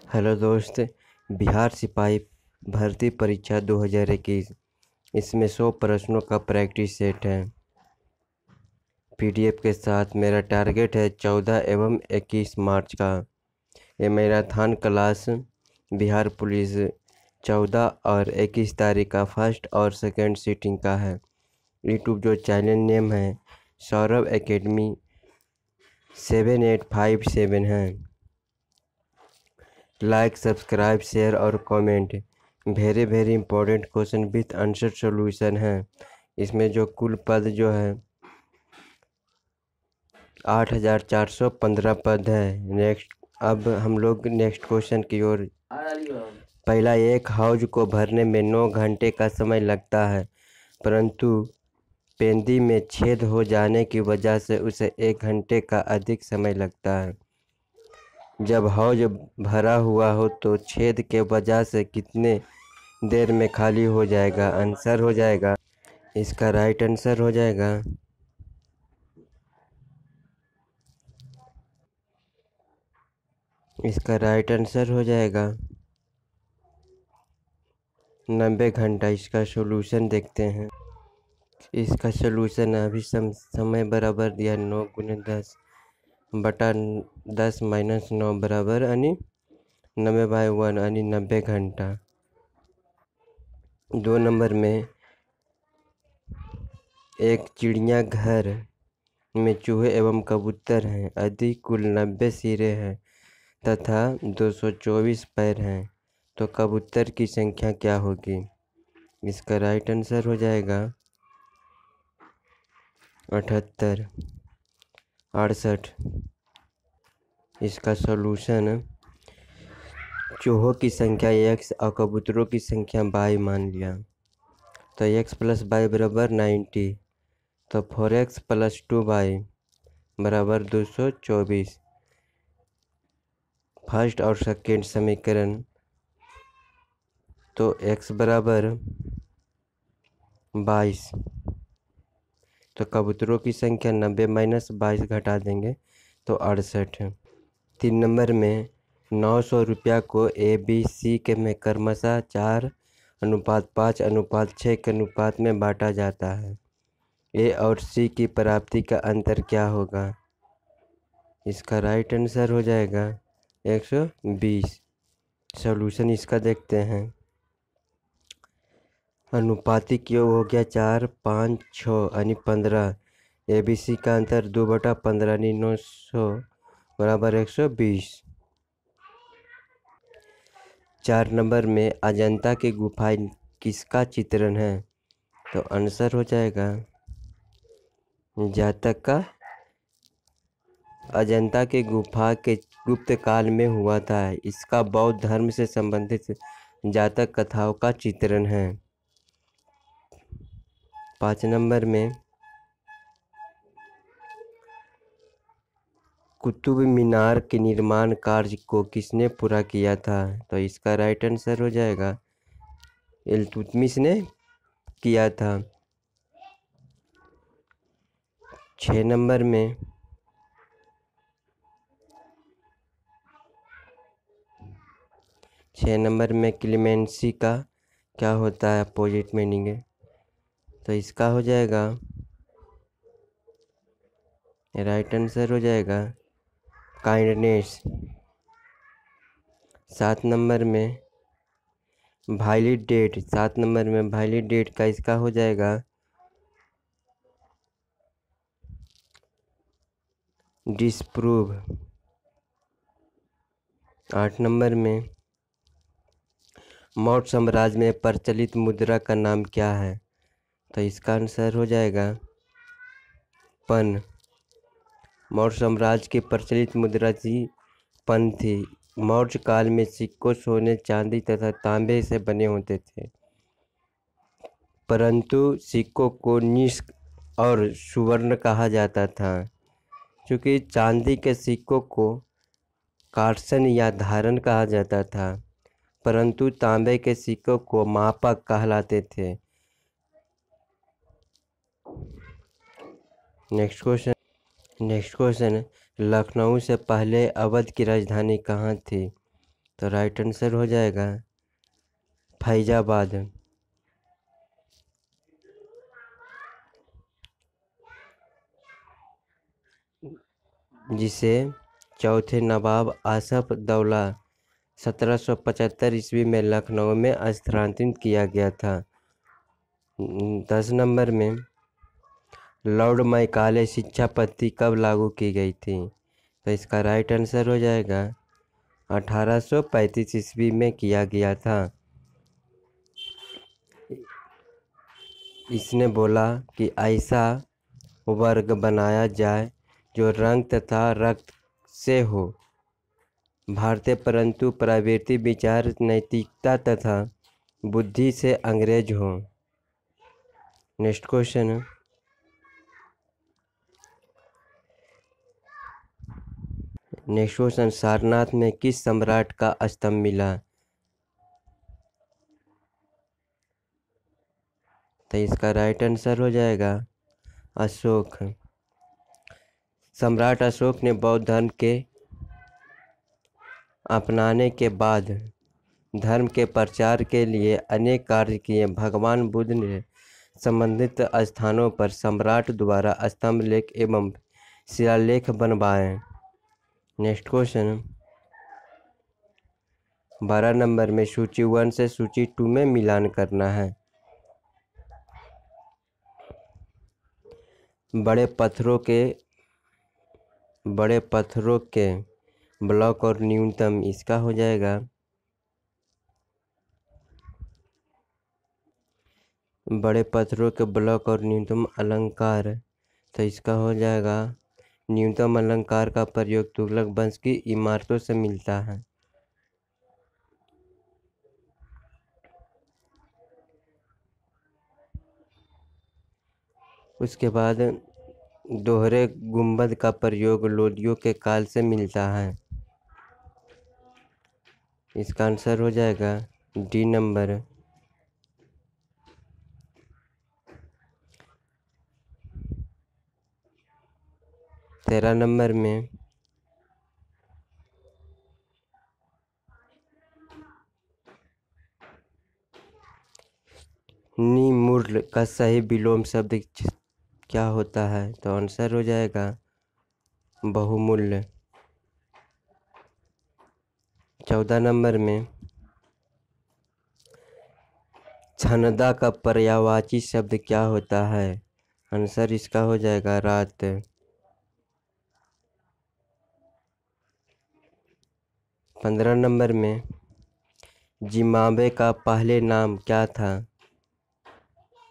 Hello दोस्त। बिहार सिपाही भर्ती परीक्षा 2021 इसमें 100 प्रश्नों का प्रैक्टिस सेट है पीडीएफ के साथ। मेरा टारगेट है 14 एवं 21 मार्च का। ये मैराथन क्लास बिहार पुलिस 14 और 21 तारीख का फर्स्ट और सेकंड सीटिंग का है। यूट्यूब जो चैनल नेम है सौरभ एकेडमी 7857 है। लाइक, सब्सक्राइब, शेयर और comment. Very important question with answer solution है। इसमें जो कुल पद जो है 8415 पद है। नेक्स्ट, अब हम लोग नेक्स्ट क्वेश्चन की ओर। पहला, एक हाउस को भरने में 9 घंटे का समय लगता है, परंतु पेंदी में छेद हो जाने की वजह से उसे 1 घंटे का अधिक समय लगता है। जब हौज भरा हुआ हो तो छेद के वजह से कितने देर में खाली हो जाएगा? आंसर हो जाएगा, इसका राइट आंसर हो जाएगा इसका राइट आंसर हो जाएगा 90 घंटा। इसका सॉल्यूशन देखते हैं। इसका सॉल्यूशन अभी समय बराबर दिया 9 × 10 बटा 10 - 9 बराबर यानी 90/1 यानी 90 घंटा। 2 नंबर में, एक चिड़ियाघर में चूहे एवं कबूतर हैं। यदि कुल 90 सिरे हैं तथा 224 पैर हैं तो कबूतर की संख्या क्या होगी? इसका राइट आंसर हो जाएगा 78 68। इसका सॉल्यूशन, चूहों की संख्या x और कबूतरों की संख्या y मान लिया तो x + y बराबर 90, तो 4x + 2y बराबर 224। फर्स्ट और सेकेंड समीकरण, तो x बराबर 22, तो कबूतरों की संख्या 90 - 22 घटा देंगे तो 68 है। 3 नंबर में, 900 रुपया को ABC के में क्रमशः 4:5:6 के अनुपात में बांटा जाता है। A और C की प्राप्ति का अंतर क्या होगा? इसका राइट आंसर हो जाएगा 120। सॉल्यूशन इसका देखते हैं। अनुपातिक योग हो गया 4, 5, 6 यानी 15। ABC का अंतर 2/15 यानी 900 बराबर 120। 4 नंबर में, अजंता की गुफाएं किसका चित्रण है? तो आंसर हो जाएगा जातक का। अजंता की गुफा के गुप्त काल में हुआ था। इसका बौद्ध धर्म से संबंधित जातक कथाओं का चित्रण है। 5 नंबर में, कुतुब मीनार के निर्माण कार्य को किसने पूरा किया था? तो इसका राइट आंसर हो जाएगा इल्तुतमिश ने किया था। 6 नंबर में, क्लेमेंसी का क्या होता है? अपोजिट मीनिंग है, तो इसका हो जाएगा राइट आंसर हो जाएगा काइंडनेस। 7 नंबर में, वैलिडेट। 7 नंबर में वैलिडेट का इसका हो जाएगा डिसप्रूव। 8 नंबर में, मौर्य साम्राज्य में प्रचलित मुद्रा का नाम क्या है? तो इसका आंसर हो जाएगा पन। मौर्य साम्राज्य की प्रचलित मुद्रा पन थी। मौर्य काल में सिक्कों सोने, चांदी तथा तांबे से बने होते थे, परंतु सिक्कों को निष्क और सुवर्ण कहा जाता था, क्योंकि चांदी के सिक्कों को कार्सन या धारण कहा जाता था, परंतु तांबे के सिक्कों को मापक कहलाते थे। नेक्स्ट क्वेश्चन, लखनऊ से पहले अवध की राजधानी कहाँ थी? तो राइट आंसर हो जाएगा फैजाबाद, जिसे चौथे नवाब आसफ दौला 1775 ईस्वी में लखनऊ में स्थानांतरित किया गया था। 10 नंबर में लॉर्ड मैकाले शिक्षा पद्धति कब लागू की गई थी? तो इसका राइट आंसर हो जाएगा 1835 ईस्वी में किया गया था। इसने बोला कि ऐसा वर्ग बनाया जाए जो रंग तथा रक्त से हो, भारतीय परंतु प्रवृत्ति, विचार, नैतिकता तथा बुद्धि से अंग्रेज हो। नेक्स्ट क्वेश्चन, सारनाथ में किस सम्राट का स्तंभ मिला? तो इसका राइट आंसर हो जाएगा अशोक। सम्राट अशोक ने बौद्ध धर्म के अपनाने के बाद धर्म के प्रचार के लिए अनेक कार्य किए। भगवान बुद्ध ने संबंधित स्थानों पर सम्राट द्वारा स्तंभ लेख एवं शिलालेख बनवाए। नेक्स्ट क्वेश्चन, 12 नंबर में सूची 1 से सूची 2 में मिलान करना है। बड़े पत्थरों के ब्लॉक और न्यूनतम, इसका हो जाएगा बड़े पत्थरों के ब्लॉक और न्यूनतम अलंकार। तो इसका हो जाएगा न्यूनतम अलंकार का प्रयोग तुगलक वंश की इमारतों से मिलता है। उसके बाद दोहरे गुंबद का प्रयोग लोदियों के काल से मिलता है। इसका आंसर हो जाएगा डी नंबर। 13 नंबर में निमूल का सही विलोम शब्द क्या होता है? तो आंसर हो जाएगा बहुमूल्य। 14 नंबर में छनदा का पर्यायवाची शब्द क्या होता है? आंसर इसका हो जाएगा रात। 15 नंबर में जिम्बाब्वे का पहले नाम क्या था?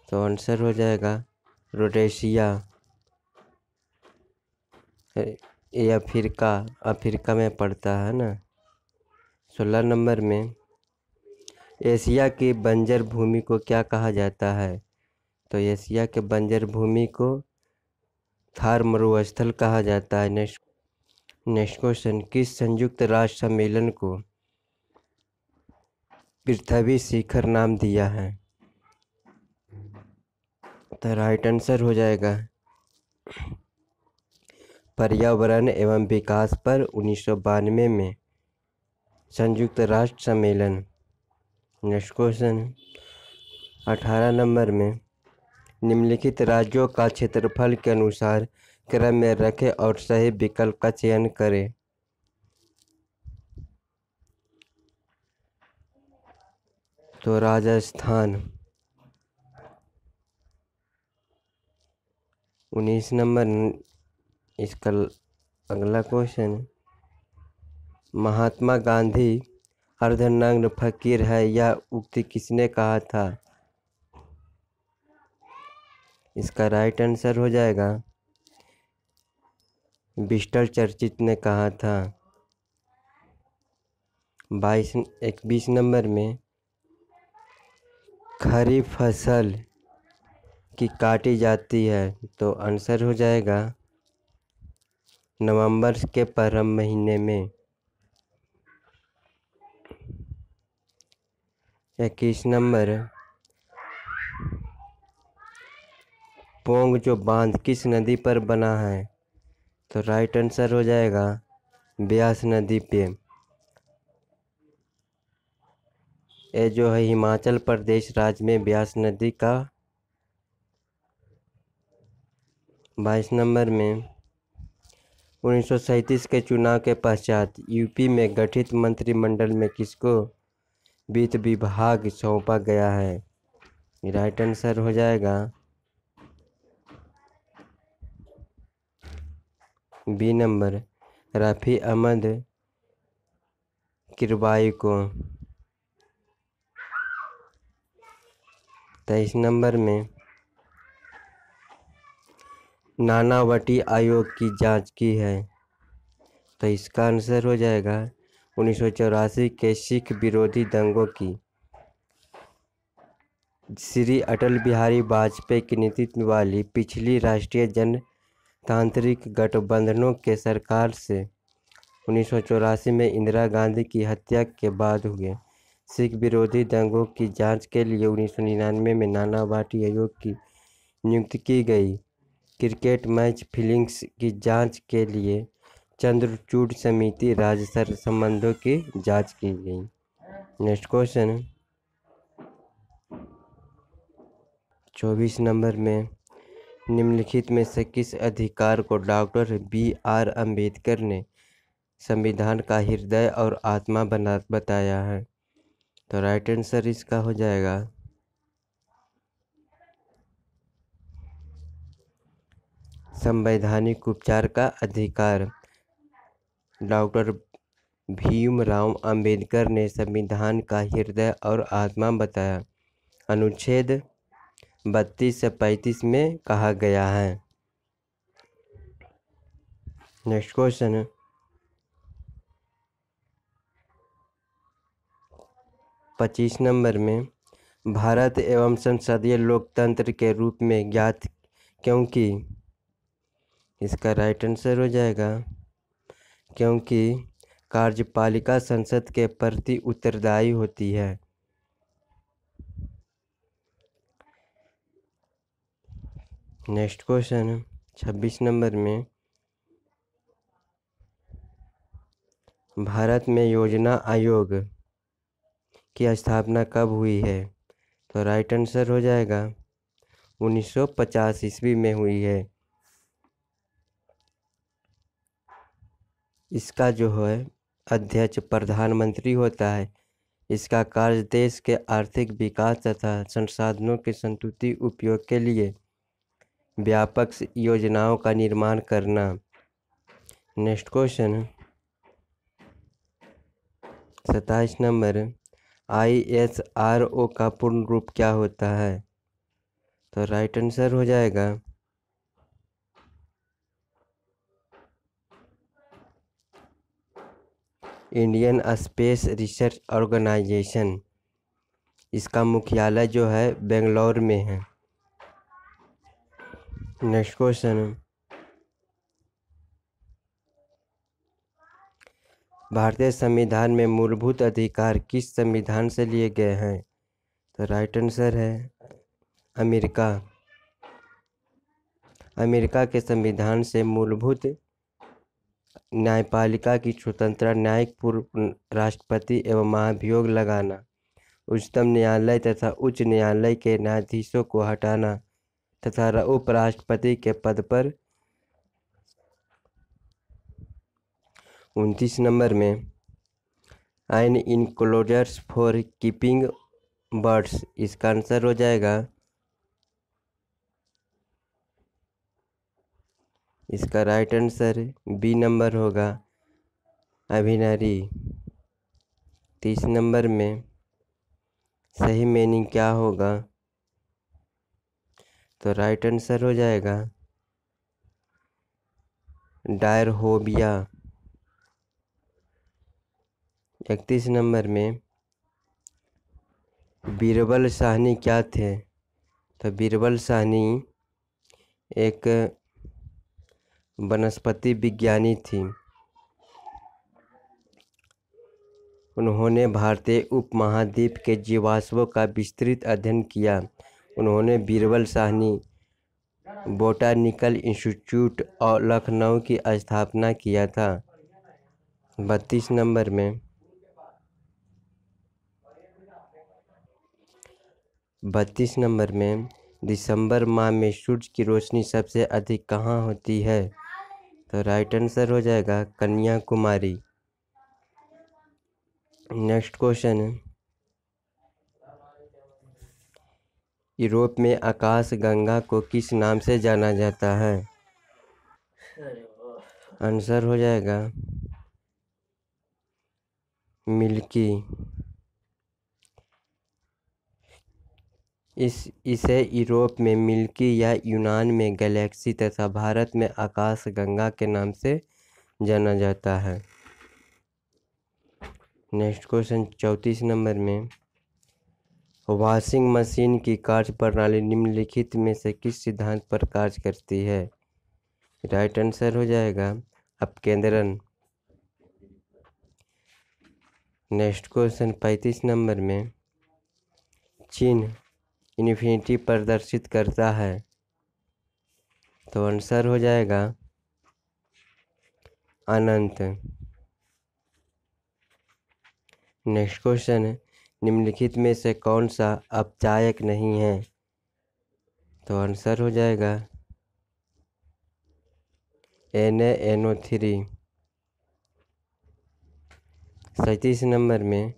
तो आंसर हो जाएगा रोडेशिया। ये अफ्रीका में पड़ता है ना। 16 नंबर में एशिया की बंजर भूमि को क्या कहा जाता है? तो एशिया के बंजर भूमि को थार मरुस्थल कहा जाता है। नेक्स्ट क्वेश्चन, किस संयुक्त राष्ट्र सम्मेलन को पृथ्वी शिखर नाम दिया है? तो राइट आंसर हो जाएगा पर्यावरण एवं विकास पर 1992 में संयुक्त राष्ट्र सम्मेलन। नेक्स्ट क्वेश्चन, 18 नंबर में निम्नलिखित राज्यों का क्षेत्रफल के अनुसार क्रम में रखें और सही विकल्प का चयन करें। तो राजस्थान। 19 नंबर इसका अगला क्वेश्चन, महात्मा गांधी अर्धनग्न फकीर है, यह उक्ति किसने कहा था? इसका राइट आंसर हो जाएगा विंस्टन चर्चिल ने कहा था। 21 नंबर में खरीफ फसल की काटी जाती है, तो आंसर हो जाएगा नवंबर के प्रारंभ महीने में। 21 नंबर पोंग जो बांध किस नदी पर बना है? तो राइट आंसर हो जाएगा ब्यास नदी पे। ये जो है हिमाचल प्रदेश राज्य में ब्यास नदी का। 22 नंबर में 1937 के चुनाव के पश्चात यूपी में गठित मंत्रिमंडल में किसको वित्त विभाग सौंपा गया है? राइट आंसर हो जाएगा बी नंबर, रफ़ी अहमद किरवाई को। 23 नंबर में नानावटी आयोग की जांच की है, तो इसका आंसर हो जाएगा 1984 के सिख विरोधी दंगों की। श्री अटल बिहारी वाजपेयी के नेतृत्व वाली पिछली राष्ट्रीय जनतांत्रिक गठबंधनों के सरकार से 1984 में इंदिरा गांधी की हत्या के बाद हुए सिख विरोधी दंगों की जांच के लिए 1999 में नानावटी आयोग की नियुक्ति की गई। क्रिकेट मैच फिक्सिंग की जांच के लिए चंद्रचूड़ समिति राज्य संबंधों की जांच की गई। नेक्स्ट क्वेश्चन 24 नंबर में निम्नलिखित में से किस अधिकार को डॉक्टर BR अम्बेडकर ने संविधान का हृदय और आत्मा बताया है? तो राइट आंसर इसका हो जाएगा संवैधानिक उपचार का अधिकार। डॉक्टर भीमराव अंबेडकर ने संविधान का हृदय और आत्मा बताया, अनुच्छेद 32 से 35 में कहा गया है। नेक्स्ट क्वेश्चन 25 नंबर में भारत एवं संसदीय लोकतंत्र के रूप में ज्ञात क्योंकि, इसका राइट आंसर हो जाएगा क्योंकि कार्यपालिका संसद के प्रति उत्तरदायी होती है। नेक्स्ट क्वेश्चन 26 नंबर में भारत में योजना आयोग की स्थापना कब हुई है? तो राइट आंसर हो जाएगा 1950 ईस्वी में हुई है। इसका जो है अध्यक्ष प्रधानमंत्री होता है। इसका कार्य देश के आर्थिक विकास तथा संसाधनों के संतुलित उपयोग के लिए व्यापक योजनाओं का निर्माण करना। नेक्स्ट क्वेश्चन 27 नंबर ISRO का पूर्ण रूप क्या होता है? तो राइट आंसर हो जाएगा इंडियन स्पेस रिसर्च ऑर्गेनाइजेशन। इसका मुख्यालय जो है बेंगलोर में है। नेक्स्ट क्वेश्चन भारतीय संविधान में मूलभूत अधिकार किस संविधान से लिए गए हैं? तो राइट आंसर है अमेरिका। अमेरिका के संविधान से मूलभूत न्यायपालिका की स्वतंत्रता, न्यायिक पूर्व राष्ट्रपति एवं महाभियोग लगाना, उच्चतम न्यायालय तथा उच्च न्यायालय के न्यायाधीशों को हटाना तथा उपराष्ट्रपति के पद पर। 29 नंबर में an enclosures for keeping birds. इसका आंसर हो जाएगा, इसका राइट आंसर बी नंबर होगा अभिनरी। 30 नंबर में सही मीनिंग क्या होगा? तो राइट आंसर हो जाएगा डायरहोबिया। 31 नंबर में बीरबल साहनी क्या थे? तो बीरबल साहनी एक वनस्पति विज्ञानी थी। उन्होंने भारतीय उपमहाद्वीप के जीवाश्मों का विस्तृत अध्ययन किया। उन्होंने बीरबल साहनी बोटानिकल इंस्टीट्यूट और लखनऊ की स्थापना किया था। 32 नंबर में 32 नंबर में दिसंबर माह में सूरज की रोशनी सबसे अधिक कहाँ होती है? तो राइट आंसर हो जाएगा कन्याकुमारी। नेक्स्ट क्वेश्चन है, यूरोप में आकाश गंगा को किस नाम से जाना जाता है? आंसर हो जाएगा मिल्की। इसे यूरोप में मिल्की या यूनान में गैलेक्सी तथा भारत में आकाश गंगा के नाम से जाना जाता है। नेक्स्ट क्वेश्चन 34 नंबर में, वॉशिंग मशीन की कार्य प्रणाली निम्नलिखित में से किस सिद्धांत पर कार्य करती है? राइट आंसर हो जाएगा अपकेंद्रन। नेक्स्ट क्वेश्चन 35 नंबर में, चिन्ह इन्फिनिटी प्रदर्शित करता है? तो आंसर हो जाएगा अनंत। नेक्स्ट क्वेश्चन है, निम्नलिखित में से कौन सा अपचायक नहीं है? तो आंसर हो जाएगा NaNO3। 37 नंबर में,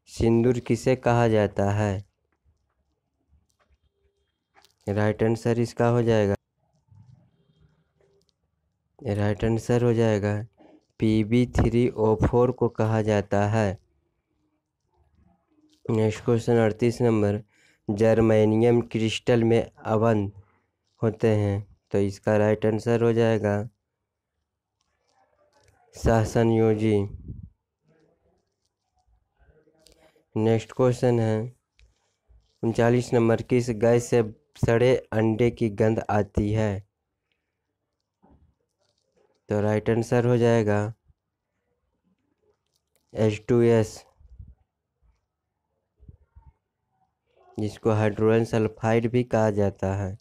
सिंदूर किसे कहा जाता है? राइट आंसर इसका हो जाएगा Pb3O4 को कहा जाता है। Next question 38 number, germanium crystal में अवंत होते हैं? तो इसका राइट आंसर हो जाएगा सहसंयोजी। नेक्स्ट क्वेश्चन है 39 नंबर, किस गैस से सड़े अंडे की गंध आती है? तो राइट आंसर हो जाएगा H2S, जिसको हाइड्रोजन सल्फाइड भी कहा जाता है।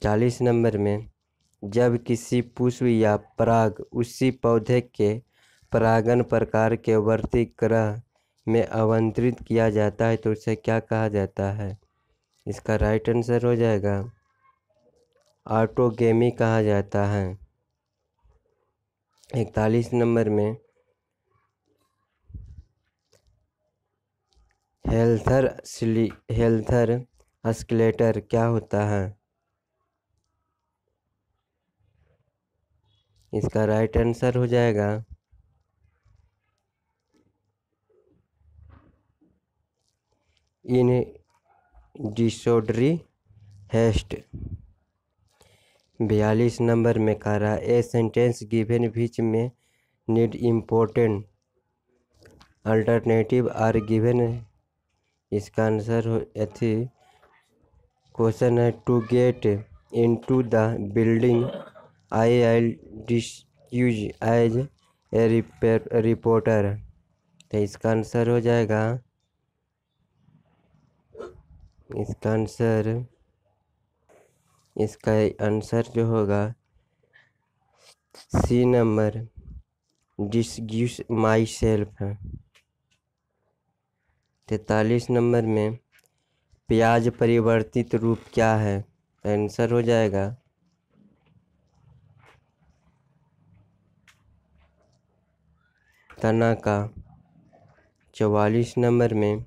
40 नंबर में, जब किसी पुष्प या पराग उसी पौधे के परागण प्रकार के वर्ती ग्रह में आवंटित किया जाता है तो उसे क्या कहा जाता है? इसका राइट आंसर हो जाएगा ऑटोगेमी कहा जाता है। 41 नंबर में, हेल्थर स्केलेटर क्या होता है? इसका राइट आंसर हो जाएगा इन डिसऑर्डरी हेस्ट। 42 नंबर में कह रहा है, ए सेंटेंस गिवन विच में need important alternative are given. इसका आंसर क्वेश्चन है, to get into the building I डिस्यूज एज ए रिपोर्टर। तो इसका आंसर हो जाएगा इसका आंसर जो होगा सी नंबर, डिस्ग्यूज माई सेल्फ है। 43 नंबर में, प्याज परिवर्तित रूप क्या है? आंसर हो जाएगा तना का। 44 नंबर में,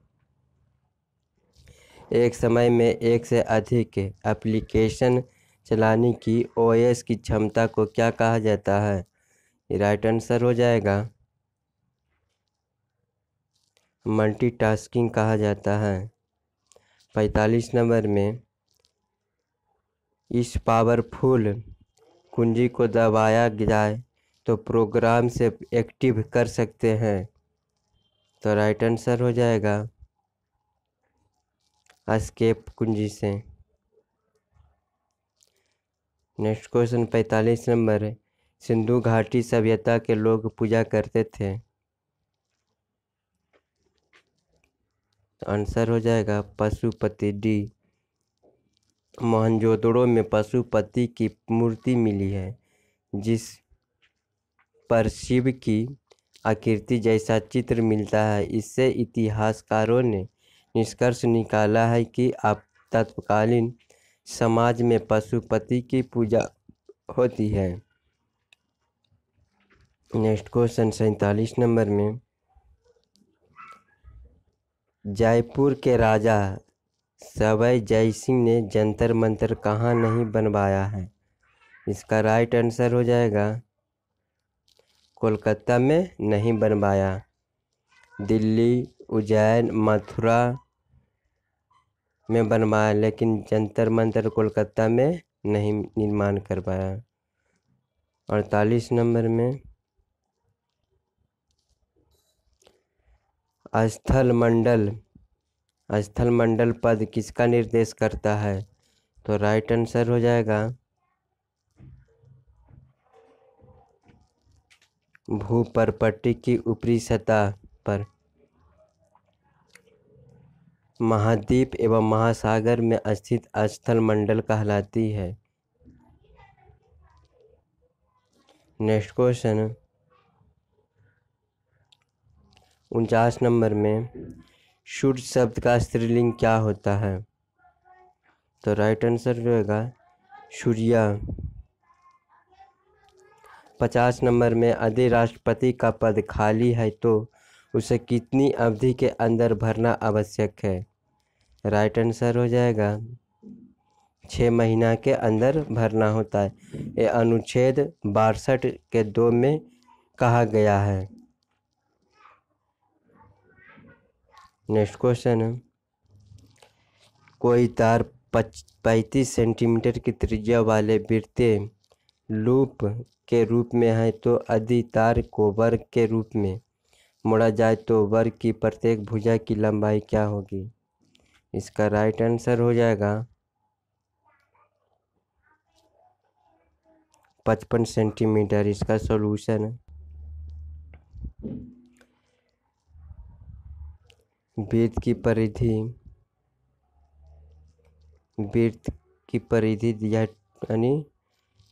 एक समय में एक से अधिक एप्लीकेशन चलाने की OS की क्षमता को क्या कहा जाता है? राइट आंसर हो जाएगा मल्टीटास्किंग कहा जाता है। 45 नंबर में, इस पावरफुल कुंजी को दबाया जाए तो प्रोग्राम से एक्टिव कर सकते हैं। तो राइट आंसर हो जाएगा एस्केप कुंजी से। नेक्स्ट क्वेश्चन 45 नंबर है, सिंधु घाटी सभ्यता के लोग पूजा करते थे? तो आंसर हो जाएगा पशुपति डी। मोहनजोदड़ो में पशुपति की मूर्ति मिली है जिस पर शिव की आकृति जैसा चित्र मिलता है। इससे इतिहासकारों ने निष्कर्ष निकाला है कि आप तत्कालीन समाज में पशुपति की पूजा होती है। नेक्स्ट क्वेश्चन 47 नंबर में, जयपुर के राजा सवाई जय सिंह ने जंतर मंतर कहाँ नहीं बनवाया है? इसका राइट आंसर हो जाएगा कोलकाता में नहीं बनवाया, दिल्ली, उज्जैन, मथुरा में बनवाया, लेकिन जंतर मंतर कोलकाता में नहीं निर्माण करवाया। 48 नंबर में, स्थल मंडल पद किसका निर्देश करता है? तो राइट आंसर हो जाएगा भूपर्पट्टी की ऊपरी सतह पर महाद्वीप एवं महासागर में स्थित स्थल मंडल कहलाती है। नेक्स्ट क्वेश्चन 49 नंबर में, सूर्य शब्द का स्त्रीलिंग क्या होता है? तो राइट आंसर रहेगा सूर्या। 50 नंबर में, यदि राष्ट्रपति का पद खाली है तो उसे कितनी अवधि के अंदर भरना आवश्यक है? राइट आंसर हो जाएगा 6 महीना के अंदर भरना होता है। ये अनुच्छेद 62 के 2 में कहा गया है। नेक्स्ट क्वेश्चन, कोई तार 35 सेंटीमीटर की त्रिज्या वाले वृत्तीय लूप के रूप में है तो यदि तार को वर्ग के रूप में मोड़ा जाए तो वर्ग की प्रत्येक भुजा की लंबाई क्या होगी? इसका राइट आंसर हो जाएगा 55 सेंटीमीटर। इसका सॉल्यूशन, वृत्त की परिधि दिया यानी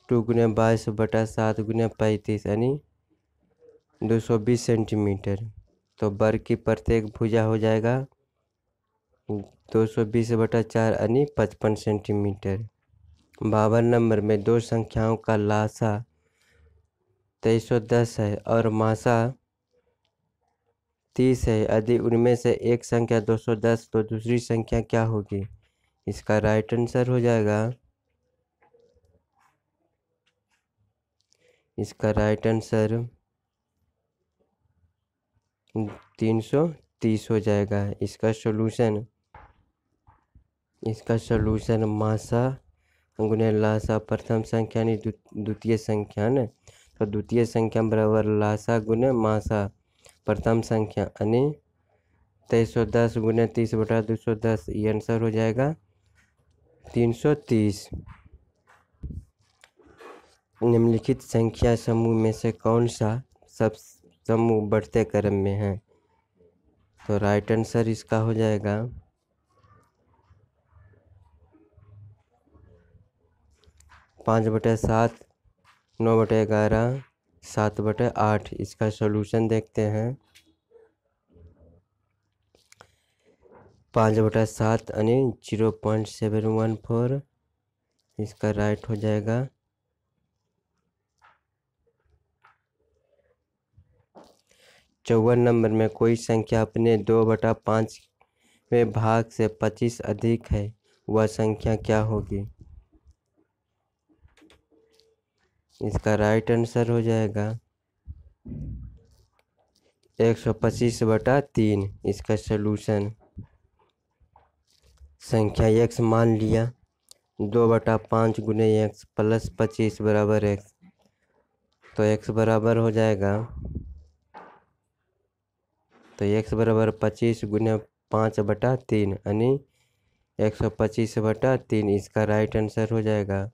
2×22/7×35 यानी 220 सेंटीमीटर। तो वर्ग की प्रत्येक भुजा हो जाएगा 220/4 यानी 55 सेंटीमीटर। 52 नंबर में, दो संख्याओं का लासा 2310 है और मासा 30 है, यदि उनमें से एक संख्या 210 तो दूसरी संख्या क्या होगी? इसका राइट आंसर हो जाएगा, इसका राइट आंसर 330 हो जाएगा। इसका सॉल्यूशन मासा गुने लासा प्रथम संख्या यानी द्वितीय संख्या न, तो द्वितीय संख्या बराबर लासा गुने मासा प्रथम संख्या यानी 2310 गुने 30/210, ये आंसर हो जाएगा 330। निम्नलिखित संख्या समूह में से कौन सा सब समूह बढ़ते क्रम में है? तो राइट आंसर इसका हो जाएगा 5/7, 9/11, 7/8। इसका सॉल्यूशन देखते हैं। 5/7 यानी 0.714, इसका राइट हो जाएगा 54 नंबर में, कोई संख्या अपने 2/5वें भाग से 25 अधिक है, वह संख्या क्या होगी? इसका राइट आंसर हो जाएगा 125/3। इसका सॉल्यूशन, संख्या x मान लिया 2/5 गुने x प्लस 25 बराबर x, तो x बराबर हो जाएगा, तो x बराबर 25 गुने 5/3 यानी 125/3। इसका राइट आंसर हो जाएगा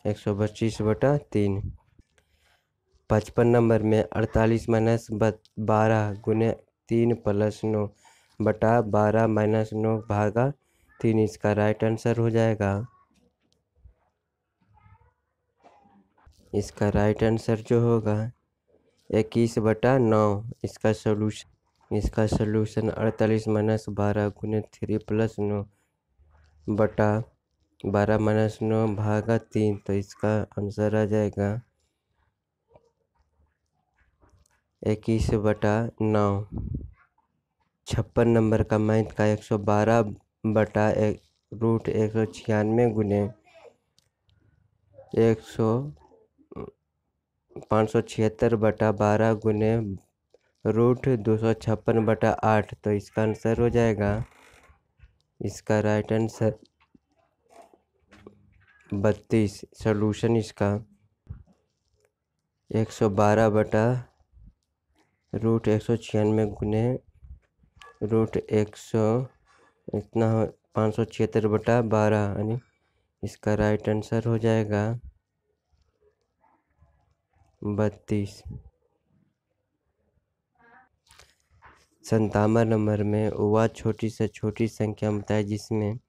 125/3। 55 नंबर में, 48 - 12 गुने 3 प्लस 9/12 - 9/3। इसका राइट आंसर हो जाएगा, इसका राइट आंसर जो होगा 21/9। इसका सॉल्यूशन, इसका सलूशन 48 माइनस 12 गुने 3 प्लस 9 बटा 12 माइनस 9 भागा 3। तो इसका आंसर आ जाएगा 21/9। 56 नंबर का मैथ का 112 बटा रूट 196 गुने 576 बटा 12 गुने रूट 256/8। तो इसका आंसर हो जाएगा, इसका राइट आंसर 32। सॉल्यूशन इसका 112 बटा रूट 196 गुने रूट 576/12 यानी इसका राइट आंसर हो जाएगा 32। 57 नंबर में वह छोटी से छोटी संख्या बताए जिसमें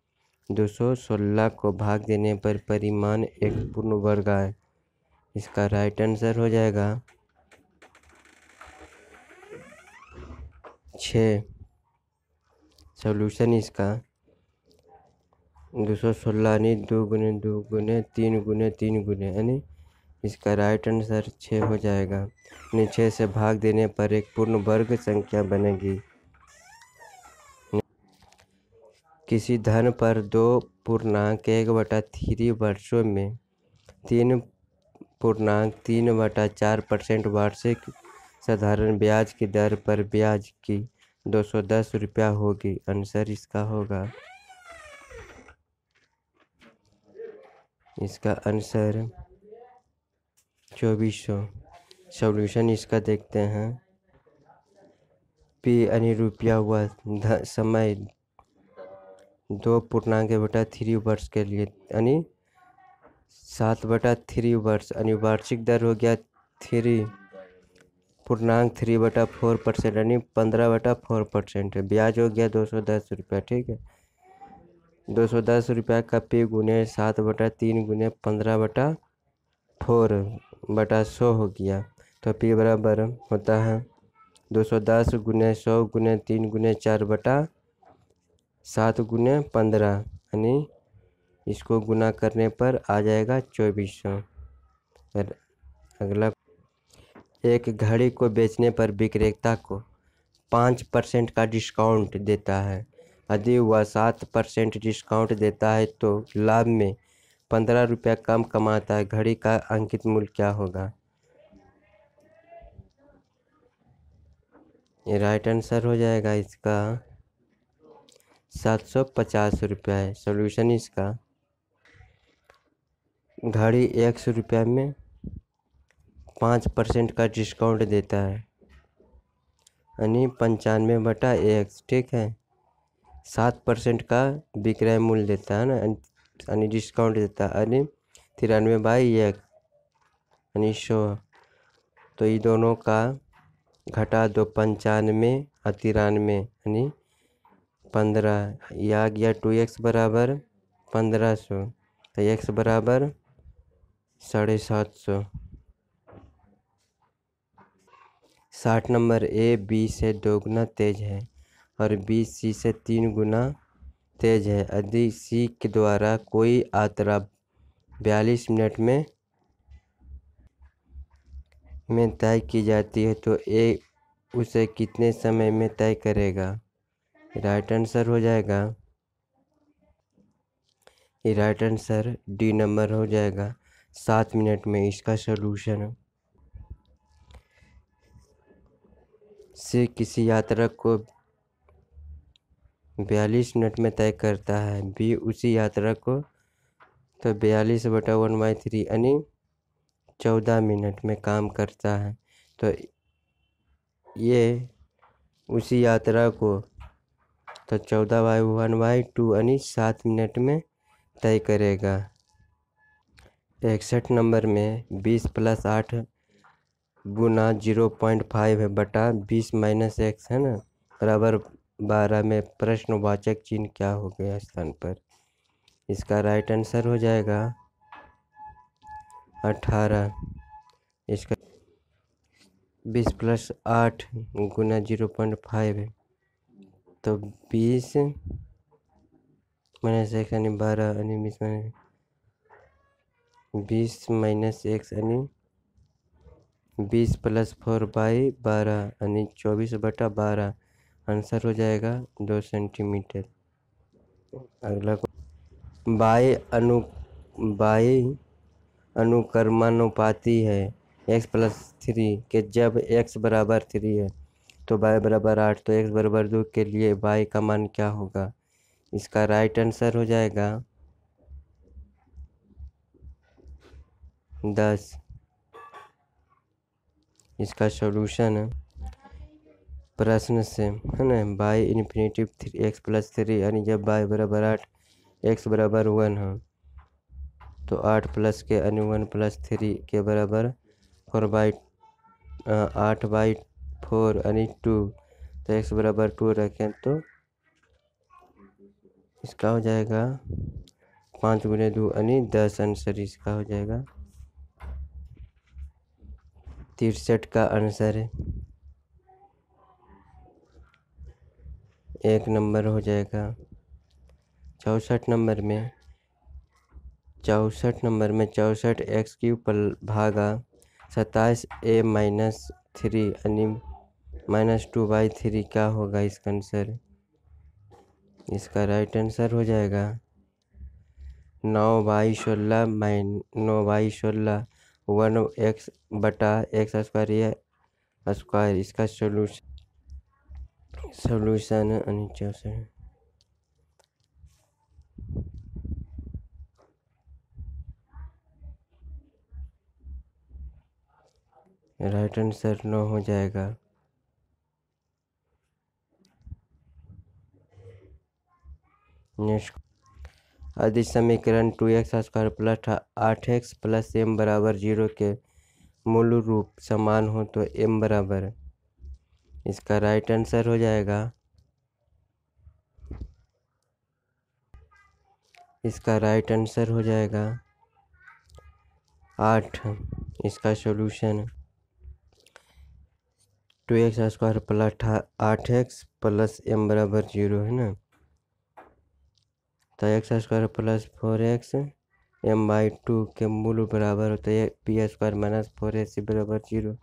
216 को भाग देने पर परिमाण एक पूर्ण वर्ग आए। इसका राइट आंसर हो जाएगा 6। सॉल्यूशन इसका 216 यानी 2 गुने 2 गुने 3 गुने 3 गुने यानी इसका राइट आंसर 6 हो जाएगा। यानी 6 से भाग देने पर एक पूर्ण वर्ग संख्या बनेगी। किसी धन पर 2.1/3 वर्षों में 3.3/4% वार्षिक साधारण ब्याज की दर पर ब्याज की 210 रुपया होगी। आंसर इसका होगा, इसका आंसर 2400। सॉल्यूशन इसका देखते हैं। पी यानी रुपया हुआ समय 2.1/3 वर्ष के लिए यानी 7/3 वर्ष यानी वार्षिक दर हो गया 3.3/4% यानी 15/4%। ब्याज हो गया 210 रुपया। ठीक है, 210 रुपया का पी गुने 7/3 गुने 15/4/100 हो गया। तो पी बराबर होता है 210 गुने 100 गुने 3 गुने 4/7 गुने 15 यानी इसको गुना करने पर आ जाएगा 2400। अगला, एक घड़ी को बेचने पर विक्रेता को 5% का डिस्काउंट देता है। यदि वह 7% डिस्काउंट देता है तो लाभ में 15 रुपया कम कमाता है। घड़ी का अंकित मूल्य क्या होगा? ये राइट आंसर हो जाएगा इसका 750 रुपया है। सॉल्यूशन इसका घड़ी 100 रुपया में 5% का डिस्काउंट देता है यानी 95/1। ठीक है, 7% का विक्रय मूल्य देता है ना यानी डिस्काउंट देता है यानी 93/1 यानी 100। तो ये दोनों का घटा दो 95 और 93 यानी 15। यह आ गया 2x बराबर 1500। तो x बराबर 750। 60 नंबर, ए बी से 2 गुना तेज है और बी सी से 3 गुना तेज है। यदि सी के द्वारा कोई यात्रा 42 मिनट में तय की जाती है तो ए उसे कितने समय में तय करेगा? राइट आंसर हो जाएगा, ये राइट आंसर डी नंबर हो जाएगा 7 मिनट में। इसका सलूशन से किसी यात्रा को 42 मिनट में तय करता है, बी उसी यात्रा को तो 42/1/3 यानी 14 मिनट में काम करता है। तो ये उसी यात्रा को तो 14/1/2 यानी 7 मिनट में तय करेगा। 61 नंबर में 20 + 8 गुना 0.5 है बटा 20 - x है ना बराबर 12 में प्रश्नवाचक चिन्ह क्या हो गया स्थान पर? इसका राइट आंसर हो जाएगा 18। इसका 20 प्लस 8 गुना 0.5 तो 20 माइनस एक्स यानी 12 यानी 20 माइनस एक्स यानी 20 प्लस 4/12 यानी 24/12। आंसर हो जाएगा 2 सेंटीमीटर। अगला बाई अनुक्रमानुपाती है x+3 के। जब x बराबर 3 है तो y बराबर 8 तो x बराबर 2 के लिए y का मान क्या होगा? इसका राइट आंसर हो जाएगा 10। इसका सॉल्यूशन प्रश्न से है ना, बाई इन्फिनेटिव x+3 यानी जब y बराबर 8 x बराबर 1 हो तो 8 प्लस के यानी 1 + 3 के बराबर 8/4 यानी 2 तो x बराबर 2 रखें तो इसका हो जाएगा 5 × 2 यानी 10। आंसर इसका हो जाएगा 63 का आंसर है। 1 नंबर हो जाएगा। 64 नंबर में 64x³ भागा 27a - 3 यानी -2/3 क्या होगा इसका आंसर? इसका राइट आंसर हो जाएगा 9/16 9/16 1x/x² स्क्वायर। इसका सॉल्यूशन नीचे से राइट आंसर 9 हो जाएगा। नेक्स्ट यदि समीकरण 2x² + 8x + m बराबर 0 के मूल रूप समान हो तो m बराबर। इसका राइट आंसर हो जाएगा इसका राइट आंसर हो जाएगा 8। इसका सॉल्यूशन 2x² + 8x + m बराबर 0 है ना, तो x² + 4x m/2 के मूल बराबर होता है p² - 4ac बराबर 0।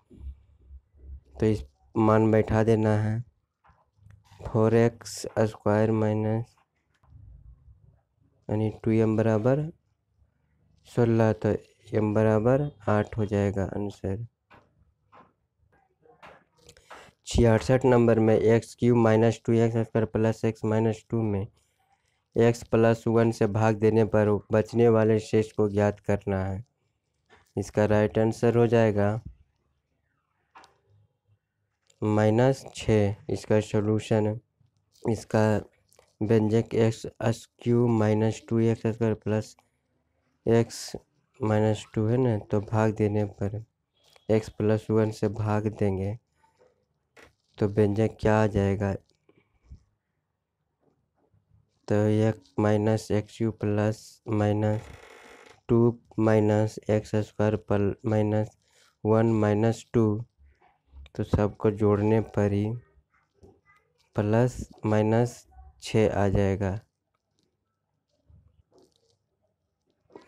तो इस मान बैठा देना है 4x² यानी 2m बराबर 16 तो m बराबर 8 हो जाएगा आंसर। 66 नंबर में x³ - 2x² + x - 2 में x + 1 से भाग देने पर बचने वाले शेष को ज्ञात करना है। इसका राइट आंसर हो जाएगा -6। इसका सॉल्यूशन इसका व्यंजक x³ - 2x² + x - 2 है ना, तो भाग देने पर x + 1 से भाग देंगे तो व्यंजक क्या आ जाएगा? तो x - x³ - 2 - x² - 1 - 2 तो सबको जोड़ने पर ही +-6 आ जाएगा।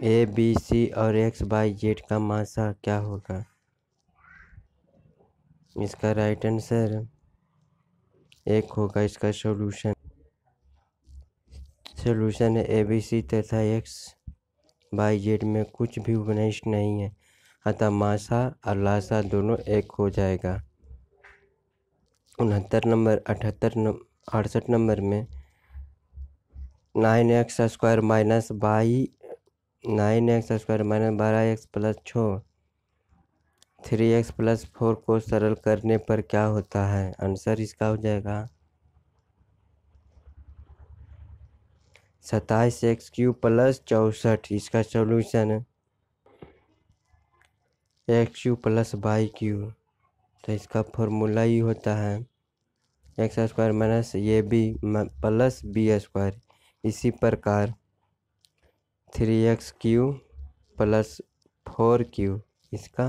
A B C और x y z का मासा क्या होगा? इसका राइट आंसर 1 होगा। इसका सॉल्यूशन है A B C तथा x y z में कुछ भी उपनिष्ठ नहीं है, अतः मासा और लासा दोनों 1 हो जाएगा। 68 नंबर में 9x² - 12x + 6 3x + 4 को सरल करने पर क्या होता है? आंसर इसका हो जाएगा 27x³ + 64। इसका सॉल्यूशन x³ + y³। तो इसका फॉर्मूला ही होता है x² - ab + b²। इसी प्रकार 3x³ + 4q इसका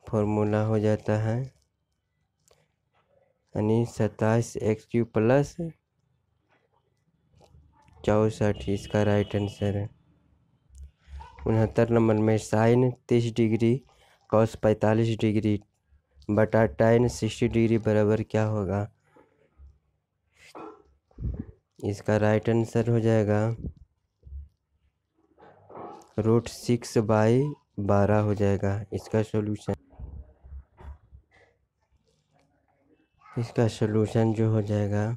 फॉर्मूला हो जाता है यानी 27x³ प्लस 64। इसका राइट आंसर है। 69 नंबर में साइन 30 डिग्री कॉस 45 डिग्री बटा tan 60 डिग्री बराबर क्या होगा? इसका राइट आंसर हो जाएगा √6/12 हो जाएगा। इसका सॉल्यूशन जो हो जाएगा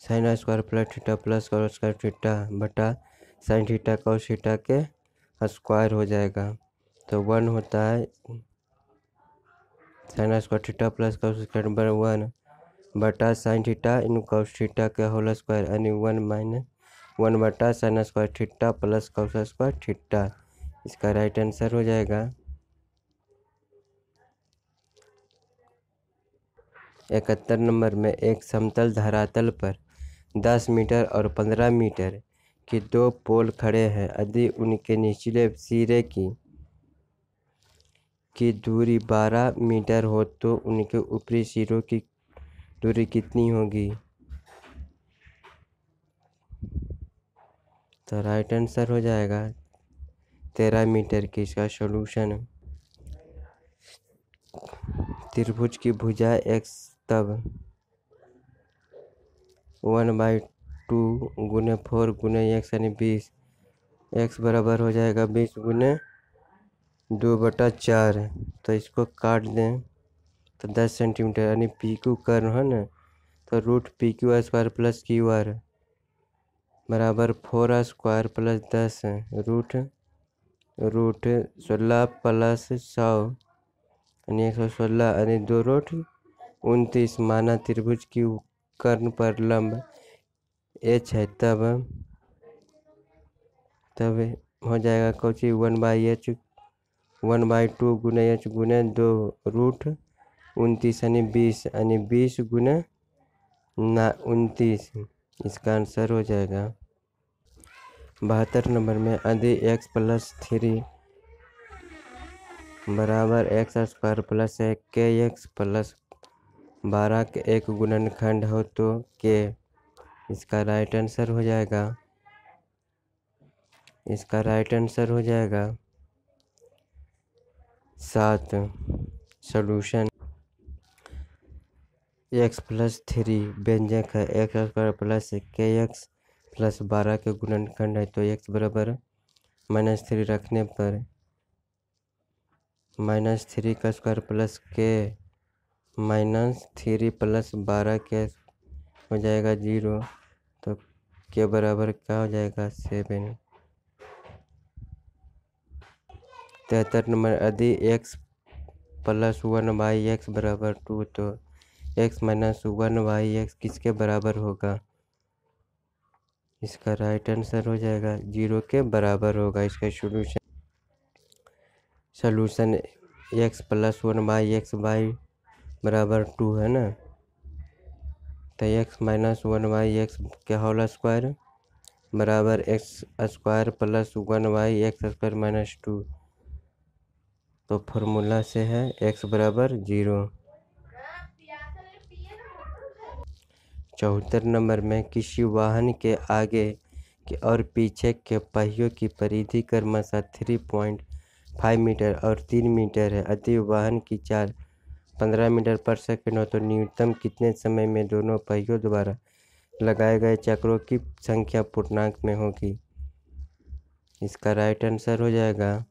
sine square plus theta plus cos square theta बटा साइन थीटा कॉस थीटा के स्क्वायर हो जाएगा। तो 1 होता है sine square theta plus cos square बराबर 1 बटा sine theta in cos theta के होल स्क्वायर यानी 1 बटा sine square theta plus cos square theta. इसका राइट आंसर हो जाएगा 71 नंबर में एक समतल धरातल पर 10 मीटर और 15 मीटर के 2 पोल खड़े हैं। यदि उनके निचले सिरे की दूरी 12 मीटर हो तो उनके ऊपरी सिरों की दूरी कितनी होगी? तो राइट आंसर हो जाएगा 13 मीटर की। इसका सॉल्यूशन त्रिभुज की भुजा x तब 1/2 गुने 4 गुने x यानी 20 x बराबर हो जाएगा 20 गुने 2/4। तो इसको काट दें तो 10 सेंटीमीटर यानी PQ कर्व है ना। तो √PQ² प्लस QR बराबर 4 स्क्वायर प्लस 10 रूट 16 प्लस 100 यानी 116 यानी 2√29। माना त्रिभुज की कर्ण पर लंब H है तब हो जाएगा कोची 1/2 गुने H गुने 2 √29 यानी 20 यानी 20 गुने 29। इसका आंसर हो जाएगा 72 नंबर में यदि x + 3 बराबर x² प्लस kx प्लस 12 के एक गुणनखंड हो तो k। इसका राइट आंसर हो जाएगा 7। सॉल्यूशन x + 3 व्यंजक है x² प्लस kx प्लस 12 के गुणनखंड है। तो x बराबर -3 रखने पर -3 का स्क्वायर प्लस k -3 प्लस 12 के हो जाएगा 0। तो के बराबर क्या हो जाएगा 7। 73 नंबर यदि x + 1/x बराबर 2 तो x - 1/x किसके बराबर होगा? इसका राइट आंसर हो जाएगा 0 के बराबर होगा। इसका सॉल्यूशन x + 1/x बराबर 2 है ना। तो x - 1/x के होल स्क्वायर बराबर x² प्लस 1/x² - 2। तो फॉर्मूला से है x बराबर 0। 74 नंबर में किसी वाहन के आगे के और पीछे के पहियों की परिधि क्रमशः 3.5 मीटर और 3 मीटर है। यदि वाहन की चाल 15 मीटर पर सेकंड हो तो न्यूनतम कितने समय में दोनों पहियों द्वारा लगाए गए चक्रों की संख्या पूर्णांक में होगी? इसका राइट आंसर हो जाएगा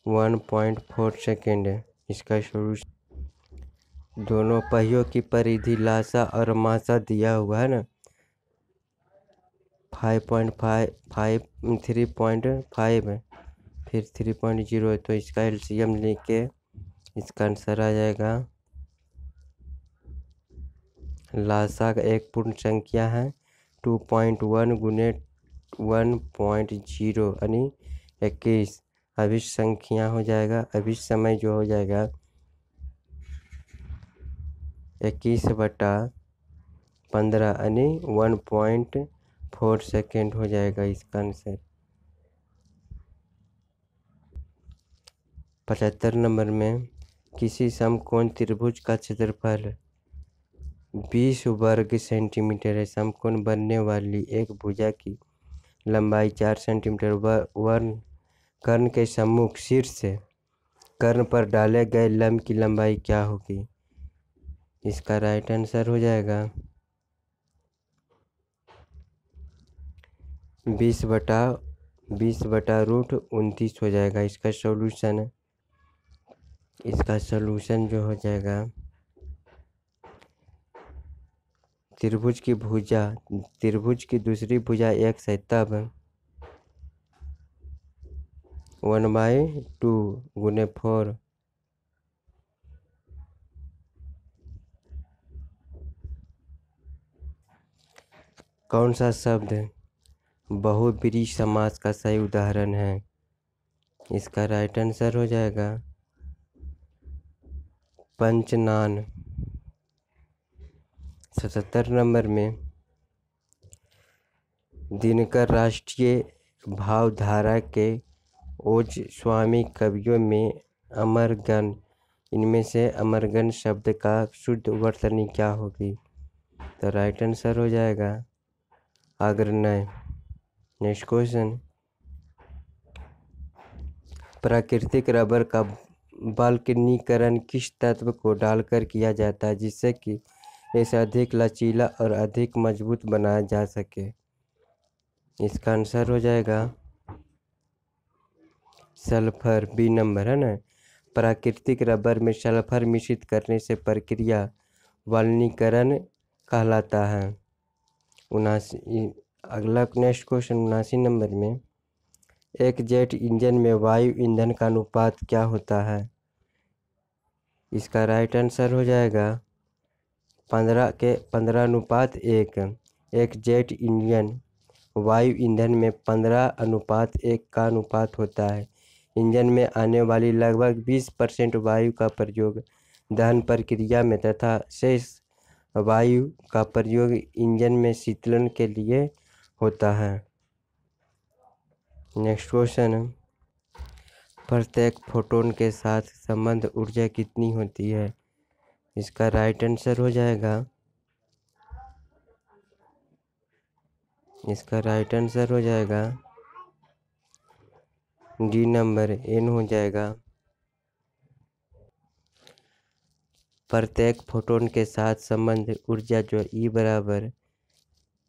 1.4 सेकेंड। इसका सॉल्यूशन दोनों पहियों की परिधि लासा और मासा दिया हुआ है ना 5.5 3.5 फिर 3.0। तो इसका LCM लेके इसका आंसर आ जाएगा लासा का एक पूर्ण संख्या है 2.1 गुने 1.0 यानी 21। अभिष्ट संख्या हो जाएगा अभिष्ट समय जो हो जाएगा 21/15 यानी 1.5 4 सेकेंड हो जाएगा इसका आंसर। 75 नंबर में किसी समकोण त्रिभुज का क्षेत्रफल 20 वर्ग सेंटीमीटर है। समकोण बनने वाली एक भुजा की लंबाई 4 सेंटीमीटर। कर्ण के सम्मुख शीर्ष कर्ण पर डाले गए लंब की लंबाई क्या होगी? इसका राइट आंसर हो जाएगा 20/√29 हो जाएगा। इसका सॉल्यूशन जो हो जाएगा, त्रिभुज की दूसरी भुजा x है, तब 1/2 गुने 4 कौन सा शब्द बहुब्रीहि समास का सही उदाहरण है? इसका राइट आंसर हो जाएगा पंचनान। 77 नंबर में दिनकर राष्ट्रीय भावधारा के ओज स्वामी कवियों में अमरगन, इनमें से अमरगन शब्द का शुद्ध वर्तनी क्या होगी? तो राइट आंसर हो जाएगा अग्रनय। नेक्स्ट क्वेश्चन, प्राकृतिक रबर का बाल्कनीकरण किस तत्व को डालकर किया जाता है जिससे कि इसे अधिक लचीला और अधिक मजबूत बनाया जा सके? इसका आंसर हो जाएगा सल्फर, बी नंबर है ना। प्राकृतिक रबर में सल्फर मिश्रित करने से प्रक्रिया बाल्कनीकरण कहलाता है। 79 अगला नेक्स्ट क्वेश्चन 79 नंबर में एक जेट इंजन में वायु ईंधन का अनुपात क्या होता है? इसका राइट आंसर हो जाएगा 15:1। एक जेट इंजन वायु ईंधन में 15:1 का अनुपात होता है। इंजन में आने वाली लगभग 20% वायु का प्रयोग दहन प्रक्रिया में तथा शेष वायु का प्रयोग इंजन में शीतलन के लिए होता है। नेक्स्ट क्वेश्चन, प्रत्येक फोटोन के साथ संबंध ऊर्जा कितनी होती है? इसका राइट आंसर हो जाएगा डी नंबर, n हो जाएगा। प्रत्येक फोटोन के साथ संबंध ऊर्जा जो E बराबर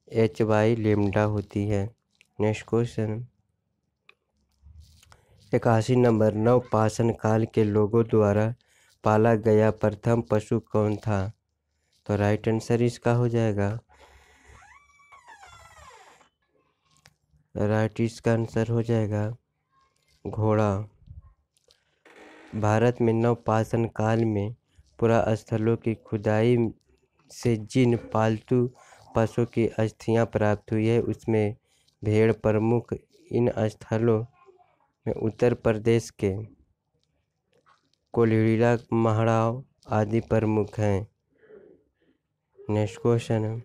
h/λ होती है। नेक्स्ट क्वेश्चन, 81 नंबर, नवपाषाण काल के लोगों द्वारा पाला गया प्रथम पशु कौन था? तो राइट आंसर इसका हो जाएगा घोड़ा। भारत में नवपाषाण काल में पुरास्थलों की खुदाई से जिन पालतू पशुओं की अस्थियां प्राप्त हुई है उसमें भेड़ प्रमुख। इन स्थलों में उत्तर प्रदेश के कोल्हापुर, महाराव आदि प्रमुख हैं। नेक्स्ट क्वेश्चन,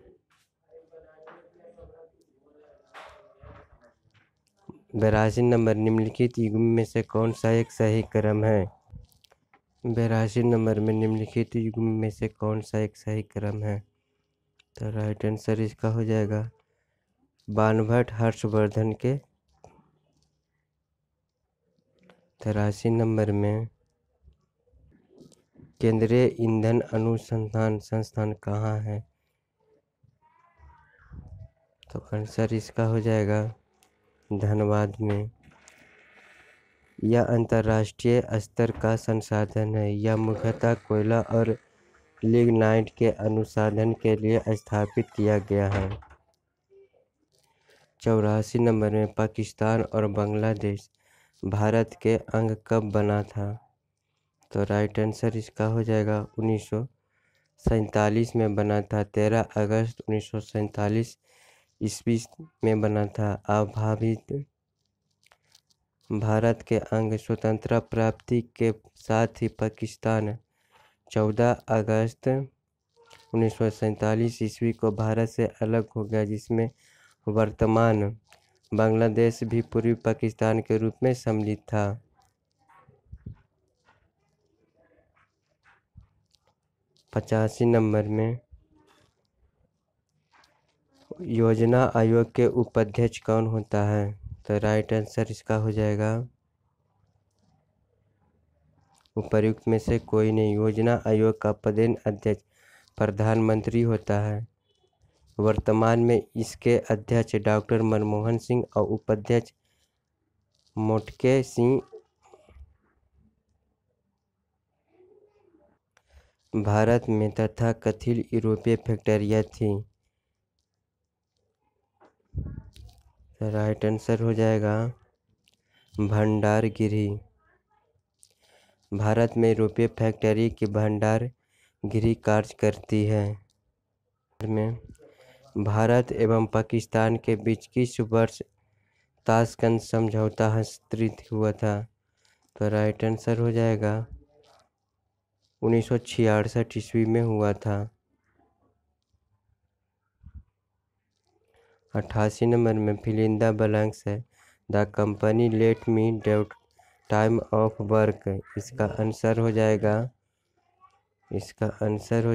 82 नंबर, निम्नलिखित युग्म में से कौन सा एक सही क्रम है? 82 नंबर में निम्नलिखित युग्म में से कौन सा एक सही क्रम है? तो राइट आंसर इसका हो जाएगा बाणभट्ट हर्षवर्धन के। 83 नंबर में केंद्रीय ईंधन अनुसंधान संस्थान कहाँ है? तो आंसर इसका हो जाएगा धनबाद में। यह अंतर्राष्ट्रीय स्तर का संसाधन है। यह मुख्यतः कोयला और लिग्नाइट के अनुसंधान के लिए स्थापित किया गया है। 84 नंबर में पाकिस्तान और बांग्लादेश भारत के अंग कब बना था? तो राइट आंसर इसका हो जाएगा 1947 में बना था। 13 अगस्त 1947 ईस्वी में बना था। अभावित भारत के अंग स्वतंत्रता प्राप्ति के साथ ही पाकिस्तान 14 अगस्त 1947 ईस्वी को भारत से अलग हो गया, जिसमें वर्तमान बांग्लादेश भी पूर्वी पाकिस्तान के रूप में सम्मिलित था। 85 नंबर में योजना आयोग के उपाध्यक्ष कौन होता है? तो राइट आंसर इसका हो जाएगा उपर्युक्त में से कोई नहीं। योजना आयोग का पदेन अध्यक्ष प्रधानमंत्री होता है। वर्तमान में इसके अध्यक्ष डॉक्टर मनमोहन सिंह और उपाध्यक्ष मोटके सिंह। भारत में तथा कथित यूरोपीय फैक्ट्रियाँ थी? राइट आंसर हो जाएगा भंडारगिरी। भारत में यूरोपीय फैक्ट्री की भंडारगिरी कार्य करती है। में भारत एवं पाकिस्तान के बीच किस वर्ष ताशकंद समझौता हस्ताक्षरित हुआ था? तो राइट आंसर हो जाएगा 1966 ईस्वी में हुआ था। 88 नंबर में फिल इन द ब्लैंक्स है। The company let me doubt time of work. इसका आंसर हो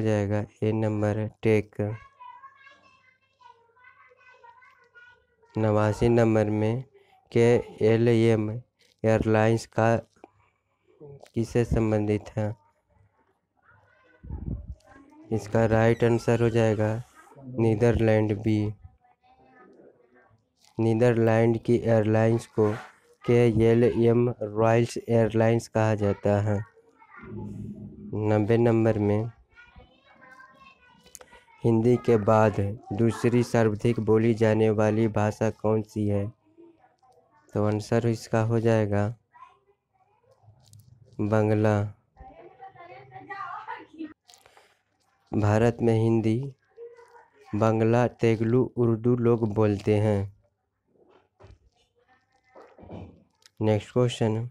जाएगा ए नंबर टेक। 89 नंबर में KLM एयरलाइंस का किससे संबंधित है? इसका राइट आंसर हो जाएगा नीदरलैंड बी। नीदरलैंड की एयरलाइंस को KLM रॉयल्स एयरलाइंस कहा जाता है। 90 नंबर में हिंदी के बाद दूसरी सर्वाधिक बोली जाने वाली भाषा कौन सी है? तो आंसर इसका हो जाएगा बांग्ला। भारत में हिंदी, बांग्ला, तेलुगु, उर्दू लोग बोलते हैं। नेक्स्ट क्वेश्चन,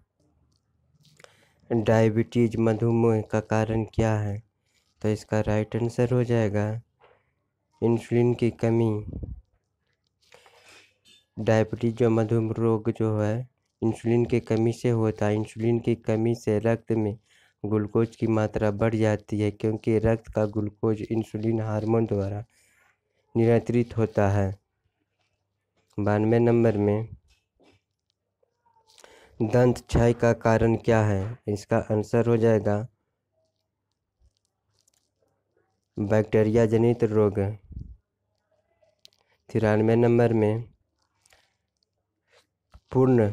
डायबिटीज मधुमेह का कारण क्या है? तो इसका राइट आंसर हो जाएगा इंसुलिन की कमी। डायबिटीज जो मधुमेह रोग जो है इंसुलिन की कमी से होता है। इंसुलिन की कमी से रक्त में ग्लूकोज की मात्रा बढ़ जाती है, क्योंकि रक्त का ग्लूकोज इंसुलिन हार्मोन द्वारा नियंत्रित होता है। 92 नंबर में दंत क्षय का कारण क्या है? इसका आंसर हो जाएगा बैक्टीरिया जनित रोग। 93 नंबर में पूर्ण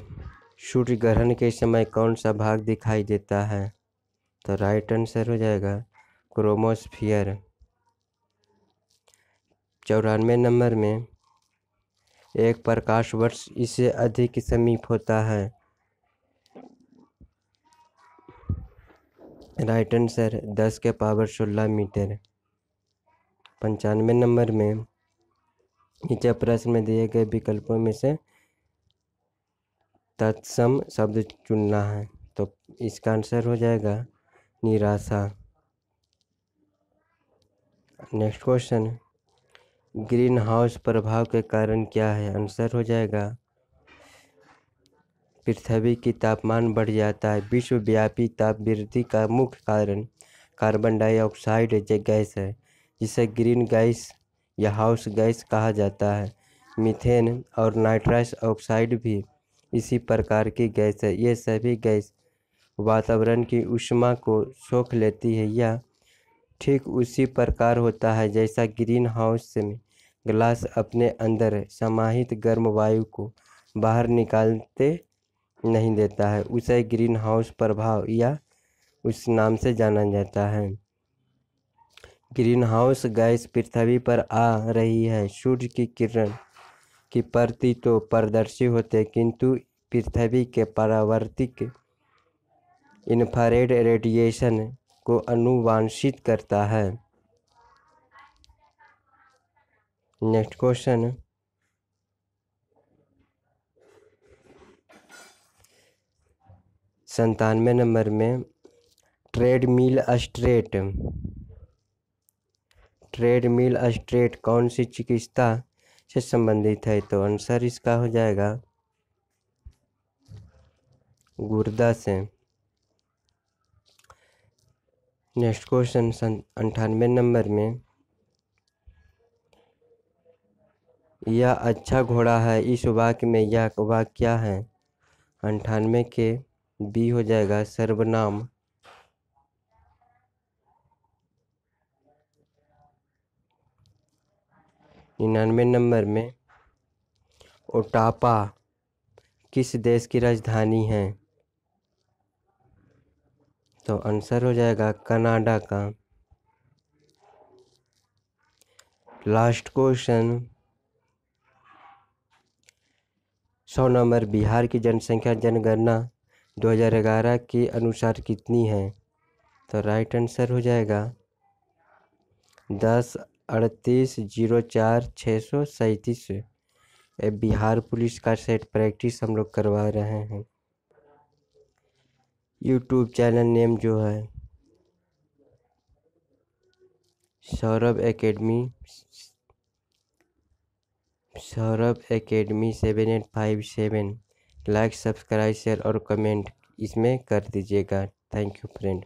सूर्य ग्रहण के समय कौन सा भाग दिखाई देता है? तो राइट आंसर हो जाएगा क्रोमोस्फियर। 94 नंबर में एक प्रकाश वर्ष इससे अधिक समीप होता है। राइट आंसर 10 के पावर 16 मीटर। 95 नंबर में नीचे प्रश्न में दिए गए विकल्पों में से तत्सम शब्द चुनना है। तो इसका आंसर हो जाएगा निराशा। नेक्स्ट क्वेश्चन, ग्रीन हाउस प्रभाव के कारण क्या है? आंसर हो जाएगा पृथ्वी की तापमान बढ़ जाता है। विश्वव्यापी ताप वृद्धि का मुख्य कारण कार्बन डाइऑक्साइड गैस है, जिसे ग्रीन गैस या हाउस गैस कहा जाता है। मीथेन और नाइट्रस ऑक्साइड भी इसी प्रकार की गैस है। ये सभी गैस वातावरण की ऊष्मा को सोख लेती है। यह ठीक उसी प्रकार होता है जैसा ग्रीन हाउस में ग्लास अपने अंदर समाहित गर्म वायु को बाहर निकालते नहीं देता है। उसे ग्रीन हाउस प्रभाव या उस नाम से जाना जाता है। ग्रीन हाउस गैस पृथ्वी पर आ रही है। सूर्य की किरण की प्रति तो पारदर्शी होते, किंतु पृथ्वी के परावर्तित इंफ्रारेड रेडिएशन को अनुवांशित करता है। नेक्स्ट क्वेश्चन, 97 नंबर में ट्रेडमिल स्ट्रेट कौन सी चिकित्सा से संबंधित है, तो आंसर इसका हो जाएगा गुर्दा से। नेक्स्ट क्वेश्चन 98 नंबर में, यह अच्छा घोड़ा है, इस वाक्य में यह वाक्य क्या है? 98 के बी हो जाएगा सर्वनाम। 99 नंबर में, ओटापा किस देश की राजधानी है? तो आंसर हो जाएगा कनाडा का। लास्ट क्वेश्चन 100 नंबर, बिहार की जनसंख्या जनगणना 2011 के अनुसार कितनी है? तो राइट आंसर हो जाएगा 10,38,04,637। बिहार पुलिस का सेट प्रैक्टिस हम लोग करवा रहे हैं। यूट्यूब चैनल नेम जो है Saurabh academy 7857। Like, subscribe, share और कमेंट इसमें कर दीजिएगा। Thank you friend.